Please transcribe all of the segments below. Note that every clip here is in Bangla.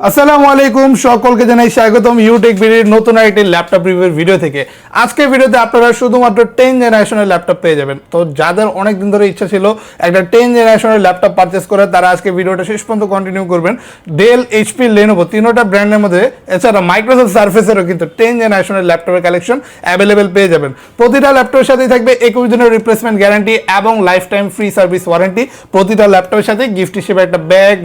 আসসালামু আলাইকুম সকলকে জানাই স্বাগতম ইউটেক ভিডিওর নতুন একটি ল্যাপটপ রিভিউর ভিডিও থেকে। আজকে ভিডিওতে আপনারা শুধুমাত্র 10 জেনারেশনের ল্যাপটপ পেয়ে যাবেন। তো যাদের অনেক দিন ধরে ইচ্ছা ছিল একটা 10 জেনারেশনের ল্যাপটপ পারচেজ করে তারা আজকে ভিডিওটা শেষ পর্যন্ত কন্টিনিউ করবেন। ডেল, এইচপি, লেনোভো তিনটা ব্র্যান্ডের মধ্যে এছাড়া মাইক্রোসফট সার্ফেসেরও কিন্তু 10 জেনারেশনের ল্যাপটপের কালেকশন অ্যাভেলেবেল পেয়ে যাবেন। প্রতিটা ল্যাপটপের সাথেই থাকবে 21 দিনের রিপ্লেসমেন্ট গ্যারান্টি এবং life time free service warranty. প্রতিটা ল্যাপটপের সাথে গিফট হিসেবে একটা ব্যাগ,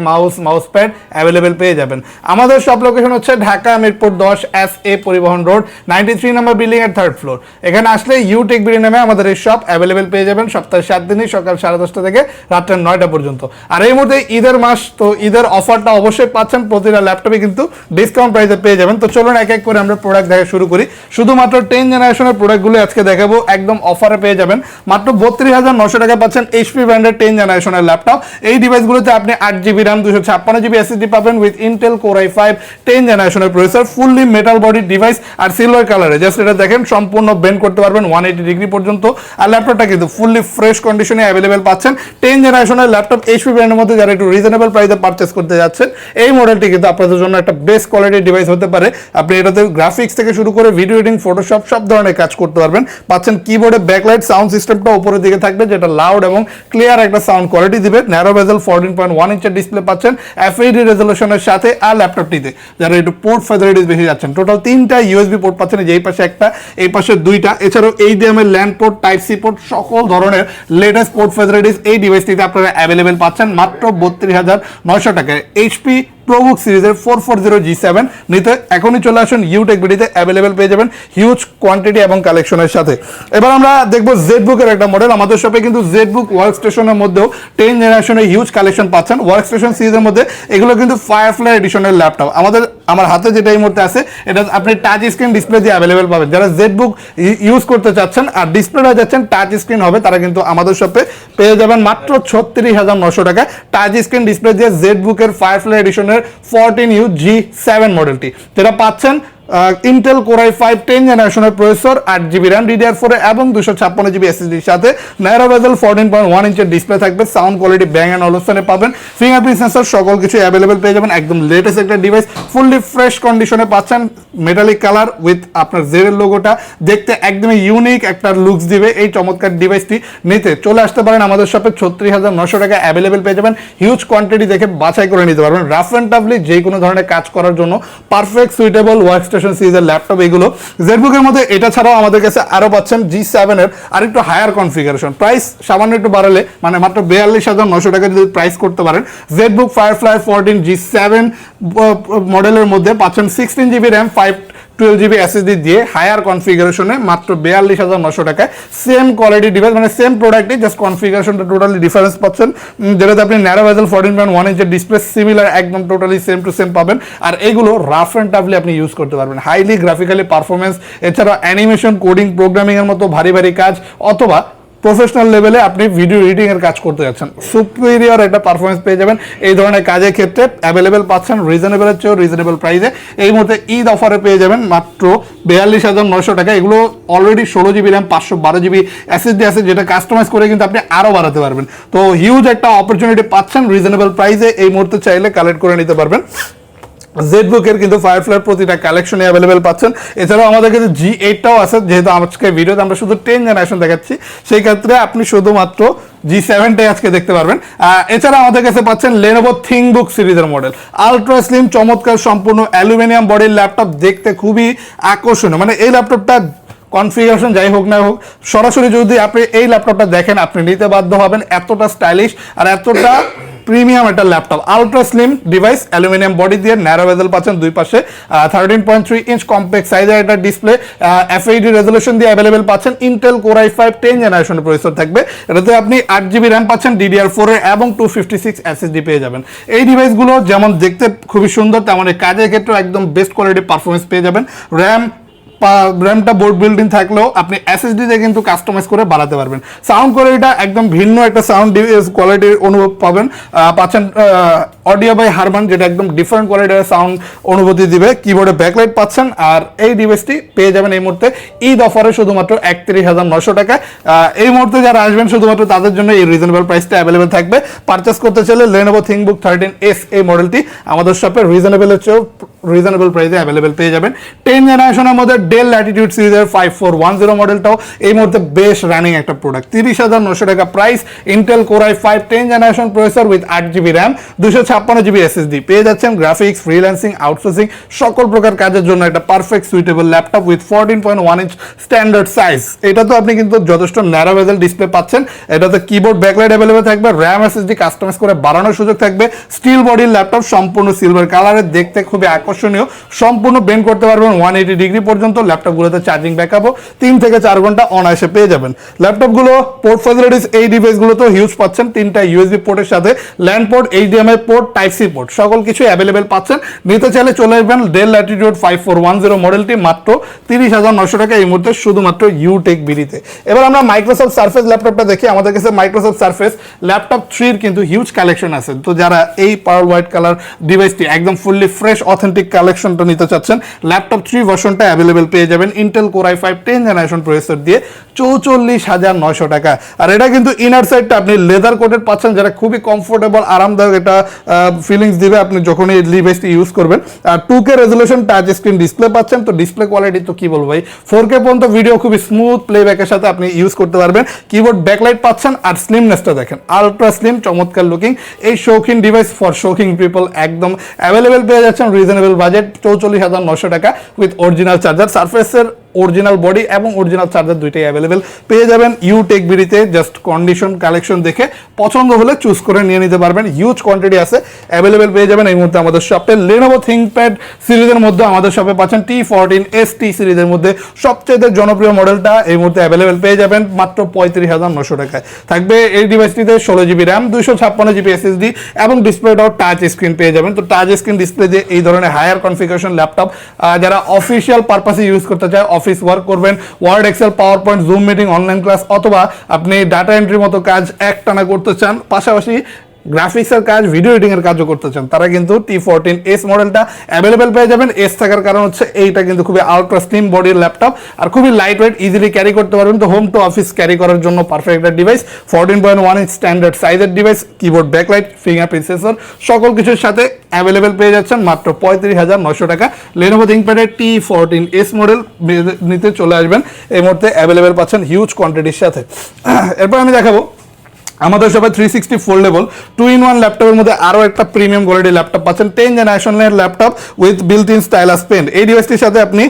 মাউস প্যাড অ্যাভেলেবেল পেয়ে যাবেন। আমাদের সব লোকেশন হচ্ছে ঢাকা মিরপুর 10 SA পরিবহন রোড 93 নম্বর বিল্ডিং এর 3rd ফ্লোর। এখানে আসলে ইউটেক বিডি নামে আমাদের এই শপ অ্যাভেলেবেল পেয়ে যাবেন সপ্তাহে 7 দিনই সকাল 10:30 থেকে রাত 9টা পর্যন্ত। আর এই মুহূর্তে ঈদের মাস, তো ঈদের অফারটা অবশ্যই পাচ্ছেন। প্রতিটা ল্যাপটপে কিন্তু ডিসকাউন্ট প্রাইসে পেয়ে যাবেন। তো চলুন এক এক করে আমরা প্রোডাক্ট দেখা শুরু করি। শুধুমাত্র 10 জেনারেশনের প্রোডাক্টগুলো আজকে দেখাবো, একদম অফারে পেয়ে যাবেন। মাত্র 32,900 টাকা পাচ্ছেন এইচপি ব্র্যান্ডের 10 জেনারেশনের ল্যাপটপ। এই ডিভাইসগুলোতে আপনি 8GB RAM 256GB SSD পাবেন উইথ ইন্টেল কোর i5 10 জেনারেশনের processor, fully metal body device আর সিলভার কালারে। জাস্ট এটা দেখেন, সম্পূর্ণ বেন্ড করতে পারবেন 180 ডিগ্রি পর্যন্ত। আর ল্যাপটপটা কিন্তু ফুললি ফ্রেশ কন্ডিশনে অ্যাভেলেবেল পাচ্ছেন। 10 জেনারেশনের ল্যাপটপ এইচপি ব্র্যান্ডের মধ্যে যারা একটু রিজনেবল প্রাইসে পারচেস করতে যাচ্ছেন, এই মডেলটি কিন্তু আপনাদের জন্য একটা বেস্ট কোয়ালিটির ডিভাইস হতে পারে। আপনি এটাতে গ্রাফিক্স থেকে শুরু করে ভিডিও এডিটিং, ফটোশপ সব ধরনের কাজ করতে পারবেন। পাচ্ছেন কিবোর্ডে ব্যাকলাইট, সাউন্ড সিস্টেমটা উপরের দিকে থাকবে যেটা লাউড এবং ক্লিয়ার একটা সাউন্ড কোয়ালিটি দিবে। ন্যারো বেজেল 14.1 ইঞ্চের ডিসপ্লে পাচ্ছেন FHD রেজলিউশনের সাথে। আর ল্যাপটপটিতে যারা একটু পোর্ট ফ্যাসিলিটিস বেশি যাচ্ছেন, টোটাল 3টা USB পোর্ট পাচ্ছেন, যে এই পাশে একটা, এই পাশে 2টা। এছাড়াও HDMI LAN port, type C port, সকল ধরনের লেটেস্ট পোর্ট ফ্যাসিলিটিস এই ডিভাইসটিতে আপনারা অ্যাভেলেবেল পাচ্ছেন মাত্র 32,900 টাকায়। এইচপি প্রোবুক সিরিজের 440G7 নিতে এখনই চলে আসুন ইউটেক বিডিতে, অ্যাভেলেবেল পেয়ে যাবেন হিউজ কোয়ান্টিটি এবং কালেকশনের সাথে। এবার আমরা দেখবো জেডবুকের একটা মডেল। আমাদের শপে কিন্তু জেডবুক ওয়ার্ক স্টেশনের মধ্যেও 10 জেনারেশনের হিউজ কালেকশন পাচ্ছেন। ওয়ার্ক স্টেশন সিরিজের মধ্যে এগুলো কিন্তু ফায়ারফ্লাই এডিশনের ল্যাপটপ। আমার হাতে যেটা এই মুহূর্তে আছে, এটা আপনি টাচ স্ক্রিন ডিসপ্লে দিয়ে অ্যাভেলেবেল পাবেন। যারা জেডবুক ইউজ করতে চাচ্ছেন আর ডিসপ্লেটা যাচ্ছেন টাচ স্ক্রিন হবে, তারা কিন্তু আমাদের শপে পেয়ে যাবেন মাত্র 36,900 টাকা টাচ স্ক্রিন ডিসপ্লে দিয়ে জেডবুকের ফায়ারফ্লাই এডিশনের 14U G7 মডেলটি, যেটা পাচ্ছেন ইন্টেল কোর i5 10 জেনারেশনের প্রসেসর, 8GB RAM DDR4 এবং 256GB SSD এর সাথে। ন্যারো বেজেল 14.1 ইঞ্চের ডিসপ্লে থাকবে, সাউন্ড কোয়ালিটি ব্যাং অ্যান্ড অলুশনে পাবেন, ফিঙ্গারপ্রিন্ট সেন্সর সকল কিছু অ্যাভেলেবেল পেয়ে যাবেন। একদম লেটেস্ট একটা ডিভাইস, ফুললি ফ্রেশ কন্ডিশনে পাচ্ছেন। মেটালিক কালার উইথ আপনার জেডের লোগোটা, দেখতে একদমই ইউনিক একটা লুকস দিবে। এই চমৎকার ডিভাইসটি নিতে চলে আসতে পারেন আমাদের শপে, 36,900 টাকা অ্যাভেলেবেল পেয়ে যাবেন। হিউজ কোয়ান্টিটি দেখে বাছাই করে নিতে পারবেন। রাফ অ্যান্ড টাফলি যে কোনো ধরনের কাজ করার জন্য পারফেক্ট সুইটেবল ওয়ার্ক স্টেশন সিরিজের ল্যাপটপ এগুলো। জেডবুকের মধ্যে এটা ছাড়াও আমাদের কাছে আরো পাচ্ছেন G7 এর আরেকটু হায়ার কনফিগারেশন। প্রাইস সামান্য একটু বাড়ালে, মানে মাত্র 42,900 টাকা যদি প্রাইস করতে পারেন, জেডবুক ফায়ারফ্লাই 14 G7 মডেলের মধ্যে পাচ্ছেন 16GB RAM 512GB SSD দিয়ে হায়ার কনফিগারেশনে মাত্র 42,900 টাকায়। সেম কোয়ালিটি ডিভাইস, মানে সেম প্রোডাক্টই, জাস্ট কনফিগারেশনটা টোটালি ডিফারেন্স পাচ্ছেন। যেটাতে আপনি ন্যারো বেজেল 14.1 ইঞ্চের ডিসপ্লে সিমিলার, একদম টোটালি সেম টু সেম পাবেন। আর এগুলো রাফ অ্যান্ড টাফলি আপনি ইউজ করতে পারবেন। হাইলি গ্রাফিক্যালি পারফরমেন্স, এছাড়া অ্যানিমেশন, কোডিং, প্রোগ্রামিং এর মতো ভারী কাজ, অথবা প্রফেশনাল লেভেলে আপনি ভিডিও এডিটিং এর কাজ করতে যাচ্ছেন, সুপিরিয়র একটা পারফরমেন্স পেয়ে যাবেন। এই ধরনের কাজের ক্ষেত্রে অ্যাভেলেবেল পাচ্ছেন রিজনেবলের চেয়েও রিজনেবল প্রাইসে। এই মুহূর্তে ঈদ অফারে পেয়ে যাবেন মাত্র 42,900 টাকা। এগুলো already 16GB RAM 512GB SSD আছে, যেটা কাস্টমাইজ করে কিন্তু আপনি আরও বাড়াতে পারবেন। তো হিউজ একটা অপরচুনিটি পাচ্ছেন রিজনেবল প্রাইসে, এই মুহূর্তে চাইলে কালেক্ট করে নিতে পারবেন। জেডবুকের কিন্তু ফায়ারফ্লাইয়ের প্রতিটা কালেকশনে অ্যাভেলেবেল পাচ্ছেন। এছাড়াও আমাদের কাছে G8টাও আছে, যেহেতু আজকে ভিডিওতে আমরা শুধু 10 জেনারেশন দেখাচ্ছি, সেই ক্ষেত্রে আপনি শুধুমাত্র G7টাই আজকে দেখতে পারবেন। এছাড়া আমাদের কাছে পাচ্ছেন লেনোভো থিংকবুক সিরিজের মডেল, আলট্রা স্লিম চমৎকার সম্পূর্ণ অ্যালুমিনিয়াম বডির ল্যাপটপ, দেখতে খুবই আকর্ষণীয়। মানে এই ল্যাপটপটা কনফিগারেশন যাই হোক না হোক, সরাসরি যদি আপনি এই ল্যাপটপটা দেখেন আপনি নিতে বাধ্য হবেন। এতটা স্টাইলিশ আর এতটা প্রিমিয়াম একটা laptop, ultra slim device, aluminium body দিয়ে, ন্যারো বেজেল পাচ্ছেন দুই পাশে, 13.3 ইঞ্চ কম্প্যাক্ট সাইজের একটা ডিসপ্লে, FHD রেজলিউশন দিয়ে অ্যাভেলেবেল পাচ্ছেন। ইন্টেল কোর i5 10 জেনারেশনের প্রসেসর থাকবে, এটাতে আপনি 8GB RAM পাচ্ছেন DDR4 এর এবং 256 SSD পেয়ে যাবেন। এই ডিভাইসগুলো যেমন দেখতে খুবই সুন্দর, তেমন কাজের ক্ষেত্রে একদম বেস্ট কোয়ালিটি পারফরমেন্স পেয়ে যাবেন। RAM র্যামটা বোর্ড বিল্ডিং থাকলেও আপনি এসএসডি তে কিন্তু কাস্টমাইজ করে বাড়াতে পারবেন। সাউন্ড কোয়ালিটিটা একদম ভিন্ন একটা সাউন্ড কোয়ালিটির অনুভব পাচ্ছেন অডিও বাই হারমান, যেটা একদম ডিফারেন্ট কোয়ালিটির সাউন্ড অনুভূতি দিবে। কিবোর্ডে ব্যাকলাইট পাচ্ছেন, আর এই ডিভাইসটি পেয়ে যাবেন এই মুহূর্তে ঈদ অফারে শুধুমাত্র 31,900 টাকায়। এই মুহূর্তে যারা আসবেন শুধুমাত্র তাদের জন্য এই রিজনেবল প্রাইসটা অ্যাভেলেবেল থাকবে। পারচেস করতে চাইলে Lenovo ThinkBook 13S এই মডেলটি আমাদের শপে রিজনেবল প্রাইসে অ্যাভেলেবেল পেয়ে যাবেন। 10 জেনারেশনের মধ্যে ডেল ল্যাটিটিউড সিরিজের 5410 মডেলটাও এই মুহূর্তে বেশ রানিং একটা প্রোডাক্ট। 30,900 টাকা price. Intel Core i5 10 generation processor with 8GB RAM, 256GB SSD পেয়ে যাচ্ছেন। গ্রাফিক্স, ফ্রিল্যান্সিং, আউটসোর্সিং সকল প্রকার কাজের জন্য একটা perfect suitable laptop with 14.1 inch standard size. এটা তো আপনি কিন্তু যথেষ্ট ন্যারো বেজেল ডিসপ্লে পাচ্ছেন। এটাতে কিবোর্ড ব্যাকলাইট অ্যাভেলেবেল থাকবে, র্যাম SSD কাস্টমাইজ করে বাড়ানোর সুযোগ থাকবে। স্টিল বডির ল্যাপটপ, সম্পূর্ণ সিলভার কালারের, দেখতে খুবই আকর্ষণীয়। সম্পূর্ণ বেন্ড করতে পারবেন 180 ডিগ্রি পর্যন্ত। ল্যাপটপগুলোতে চার্জিং ব্যাকআপও 3 থেকে 4 ঘন্টা অনায়াসে পেয়ে যাবেন। ল্যাপটপগুলো পোর্ট ফ্যাসিলিটিস এই ডিভাইসগুলোতেও হিউজ পাচ্ছেন। 3টা USB পোর্টের সাথে LAN port, HDMI port, type C port সকল কিছু অ্যাভেলেবেল পাচ্ছেন। নিতে চাইলে চলে আসবেন ডেল ল্যাটিটিউড 5410 মডেলটি মাত্র 30,900 টাকা এই মুহূর্তে শুধুমাত্র ইউটেক বিডিতে। এবার আমরা মাইক্রোসফট সারফেস ল্যাপটপটা দেখি। আমাদের কাছে মাইক্রোসফট সারফেস ল্যাপটপ 3 কিন্তু হিউজ কালেকশন আছে। তো যারা এই পাওয়ার হোয়াইট কালার ডিভাইসটি একদম ফুললি ফ্রেশ অথেন্টিক কালেকশনটা নিতে চাচ্ছেন, ল্যাপটপ 3 ভার্সনটা অ্যাভেলেবেল পেয়ে যাবেন Intel Core i5 10 generation processor দিয়ে 44,900 টাকা। আর এটা কিন্তু ইনার সাইডটা আপনি লেদার কোটেড পাচ্ছেন, যেটা খুবই কমফোর্টেবল আরামদায়ক এটা ফিলিংস দিবে আপনি যখন এই ডিভাইসটি ইউজ করবেন। আর 2K resolution touch screen display পাচ্ছেন। তো ডিসপ্লে কোয়ালিটি তো কি বলবো ভাই, 4K পর্যন্ত ভিডিও খুবই স্মুথ প্লেব্যাকের সাথে আপনি ইউজ করতে পারবেন। কিবোর্ড ব্যাকলাইট পাচ্ছেন, আর স্লিমনেসটা দেখেন, আলট্রা স্লিম, চমৎকার লুকিং। এই শৌখিন ডিভাইস ফর শৌখিন পিপল একদম অ্যাভেলেবেল পেয়ে যাচ্ছেন রিজনেবল বাজেট 44,900 টাকা উইথ অরিজিনাল চার্জার। সারফেসের অরিজিনাল বডি এবং অরিজিনাল চার্জার দুইটাই অ্যাভেলেবেল পেয়ে যাবেন ইউটেক বিডিতে। জাস্ট কন্ডিশন কালেকশন দেখে পছন্দ হলে চুজ করে নিয়ে নিতে পারবেন। হিউজ কোয়ান্টিটি আছে, অ্যাভেলেবেল পেয়ে যাবেন এই মুহূর্তে আমাদের শপে। Lenovo ThinkPad সিরিজের মধ্যে আমাদের শপে পাচ্ছেন T14ST সিরিজের মধ্যে সবচেয়ে জনপ্রিয় মডেলটা এই মুহূর্তে অ্যাভেলেবেল পেয়ে যাবেন মাত্র 35,900 টাকায়। থাকবে এই ডিভাইসটিতে 16GB র্যাম, 256GB SSD এবং ডিসপ্লেটাও টাচ স্ক্রিন পেয়ে যাবেন। তো টাচ স্ক্রিন ডিসপ্লে দিয়ে এই ধরনের হায়ার কনফিগারেশন ল্যাপটপ যারা অফিসিয়াল পারপাসে ইউজ করতে চায়, অফিস ওয়ার্ক করবেন, Word, Excel, power point, Zoom meeting, online class, অথবা আপনি ডাটা এন্ট্রির মতো কাজ একটানা করতে চান, পাশাপাশি গ্রাফিক্সের কাজ, ভিডিও এডিটিং এর কাজও করতে চান, তারা কিন্তু T14S মডেলটা অ্যাভেলেবেল পেয়ে যাবেন। এস থাকার কারণ হচ্ছে এইটা কিন্তু খুবই আলট্রা স্লিম বডির ল্যাপটপ আর খুবই লাইট ওয়েট, ইজিলি ক্যারি করতে পারবেন। তো হোম টু অফিস ক্যারি করার জন্য পারফেক্ট একটা ডিভাইস। 14.1 ইঞ্চ স্ট্যান্ডার্ড সাইজের device, keyboard backlight, fingerprint sensor সকল কিছুর সাথে অ্যাভেলেবেল পেয়ে যাচ্ছেন মাত্র 35,900 টাকা। Lenovo ThinkPad এর T14S মডেল নিতে চলে আসবেন এই মুহূর্তে অ্যাভেলেবেল পাচ্ছেন হিউজ কোয়ান্টিটির সাথে। এরপর আমি দেখাবো আমাদের সবাই 360 ফোল্ডেবল 2-in-1 ল্যাপটপের মধ্যে আরও একটা প্রিমিয়াম কোয়ালিটি ল্যাপটপ পাচ্ছেন। 10 জেনারেশনের laptop with built in stylus pen. এই ডিভাইসটির সাথে আপনি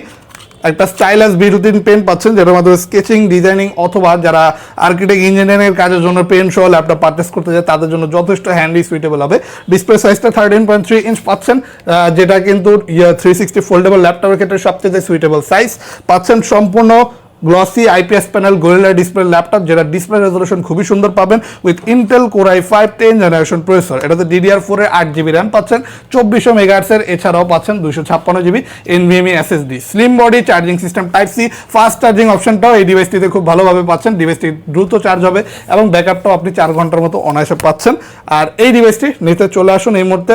একটা স্টাইলাস বিল্ট ইন পেন পাচ্ছেন, যেটার মাধ্যমে স্কেচিং, ডিজাইনিং অথবা যারা আর্কিটেক্ট ইঞ্জিনিয়ারিং কাজের জন্য পেন সহ ল্যাপটপ পারচেস করতে যায় তাদের জন্য যথেষ্ট হ্যান্ডি সুইটেবল হবে। ডিসপ্লে সাইজটা 13.3 ইঞ্চ পাচ্ছেন, যেটা কিন্তু 360 ফোল্ডেবল ল্যাপটপের ক্ষেত্রে সবচেয়ে সুইটেবল সাইজ পাচ্ছেন। সম্পূর্ণ glossy IPS panel gorilla display laptop, যেটা ডিসপ্লে রেজলিউশন খুবই সুন্দর পাবেন with Intel Core i5 10 generation processor. এটাতে DDR4 এর 8GB র্যাম পাচ্ছেন, 2400 মেগাহার্টজের, এছাড়াও পাচ্ছেন 256GB NVMe SSD, slim body, charging system type C, fast charging অপশনটাও এই ডিভাইসটিতে খুব ভালোভাবে পাচ্ছেন। ডিভাইসটি দ্রুত চার্জ হবে এবং ব্যাকআপটাও আপনি 4 ঘন্টার মতো অনায়াসে পাচ্ছেন। আর এই ডিভাইসটি নিতে চলে আসুন এই মুহূর্তে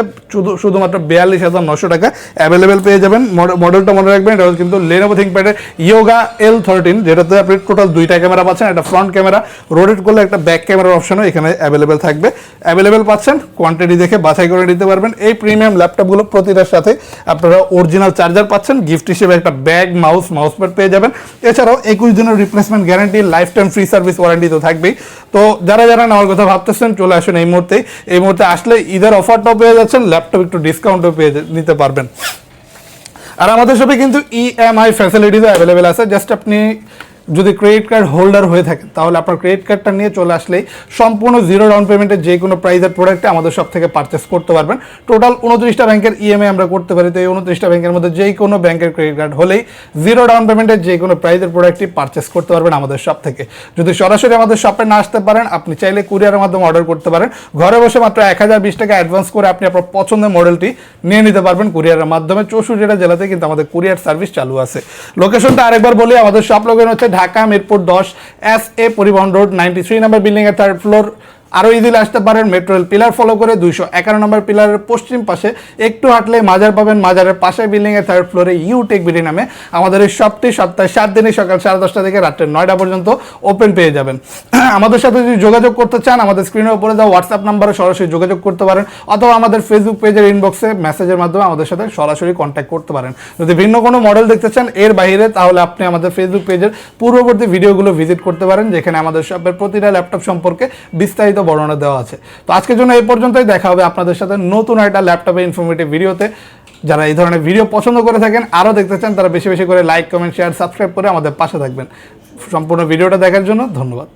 শুধুমাত্র 42,900 টাকা অ্যাভেলেবেল পেয়ে যাবেন। মডেলটা মনে রাখবেন, এটা কিন্তু Lenovo ThinkPad এর Yoga L13, যেটাতে আপনি টোটাল 2টা ক্যামেরা পাচ্ছেন, একটা ফ্রন্ট ক্যামেরা, রোটেট করলে একটা ব্যাক ক্যামেরার অপশনও এখানে অ্যাভেলেবেল থাকবে। অ্যাভেলেবেল পাচ্ছেন, কোয়ান্টিটি দেখে বাছাই করে নিতে পারবেন। এই প্রিমিয়াম ল্যাপটপগুলো প্রতিটার সাথে আপনারা অরিজিনাল চার্জার পাচ্ছেন, গিফট হিসেবে একটা ব্যাগ, মাউসপ্যাড পেয়ে যাবেন। এছাড়াও 21 দিনের replacement guarantee, life time free service warranty তো থাকবেই। তো যারা নেওয়ার কথা ভাবতেছেন চলে আসুন এই মুহূর্তে আসলে ঈদের অফারটাও পেয়ে যাচ্ছেন, ল্যাপটপ একটু ডিসকাউন্টও পেয়ে নিতে পারবেন। আর আমাদের সাথে কিন্তু EMI ফ্যাসিলিটিসও অ্যাভেলেবেল আছে। জাস্ট আপনি যদি ক্রেডিট কার্ড হোল্ডার হয়ে থাকেন তাহলে আপনার ক্রেডিট কার্ডটা নিয়ে চলে আসলেই সম্পূর্ণ জিরো ডাউন পেমেন্টের যে কোনো প্রাইজের প্রোডাক্টে আমাদের সব থেকে পারচেস করতে পারবেন। টোটাল 29টা ব্যাংকের ইএমআই আমরা করতে পারি। তো এই 29টা ব্যাংকের মধ্যে যে কোনো ব্যাংকের ক্রেডিট কার্ড হলেই জিরো ডাউন পেমেন্টের যে কোনো প্রাইজের প্রোডাক্টটি পারচেস করতে পারবেন আমাদের শপ থেকে। যদি সরাসরি আমাদের শপে না আসতে পারেন, আপনি চাইলে কুরিয়ারের মাধ্যমে অর্ডার করতে পারেন। ঘরে বসে মাত্র 1020 টাকা অ্যাডভান্স করে আপনি আপনার পছন্দের মডেলটি নিয়ে নিতে পারবেন কুরিয়ারের মাধ্যমে। 64টা জেলাতে কিন্তু আমাদের কুরিয়ার সার্ভিস চালু আছে। লোকেশনটা আরেকবার বলি, আমাদের শপ লোকেশন হচ্ছে ঢাকা মিরপুর 10 SA পরিবহন রোড 93 নম্বর বিল্ডিং এর 3rd ফ্লোর। আরও ইজিলি আসতে পারেন মেট্রো রেল পিলার ফলো করে 251 নম্বর পিলারের পশ্চিম পাশে একটু হাঁটলে মাজার পাবেন। মাজারের পাশে বিল্ডিংয়ের 3rd ফ্লোরে ইউটেক বিডি নামে আমাদের এই শপটি সপ্তাহে 7 দিনই সকাল 10:30 থেকে রাত্রে 9টা পর্যন্ত ওপেন পেয়ে যাবেন। আমাদের সাথে যদি যোগাযোগ করতে চান আমাদের স্ক্রিনের উপরে দেওয়া হোয়াটসঅ্যাপ নাম্বারে সরাসরি যোগাযোগ করতে পারেন, অথবা আমাদের ফেসবুক পেজের ইনবক্সে মেসেজের মাধ্যমে আমাদের সাথে সরাসরি কন্ট্যাক্ট করতে পারেন। যদি ভিন্ন কোনো মডেল দেখতে চান এর বাইরে, তাহলে আপনি আমাদের ফেসবুক পেজের পূর্ববর্তী ভিডিওগুলো ভিজিট করতে পারেন, যেখানে আমাদের শপের প্রতিটা ল্যাপটপ সম্পর্কে বিস্তারিত বর্ণনা দেওয়া আছে। তো আজকের জন্য এই পর্যন্তই। দেখা হবে আপনাদের সাথে নতুন একটা ল্যাপটপে ইনফরমেটিভ ভিডিওতে। যারা এই ধরনের ভিডিও পছন্দ করে থাকেন, আরও দেখতে চান, তারা বেশি বেশি করে লাইক, কমেন্ট, শেয়ার, সাবস্ক্রাইব করে আমাদের পাশে থাকবেন। সম্পূর্ণ ভিডিওটা দেখার জন্য ধন্যবাদ।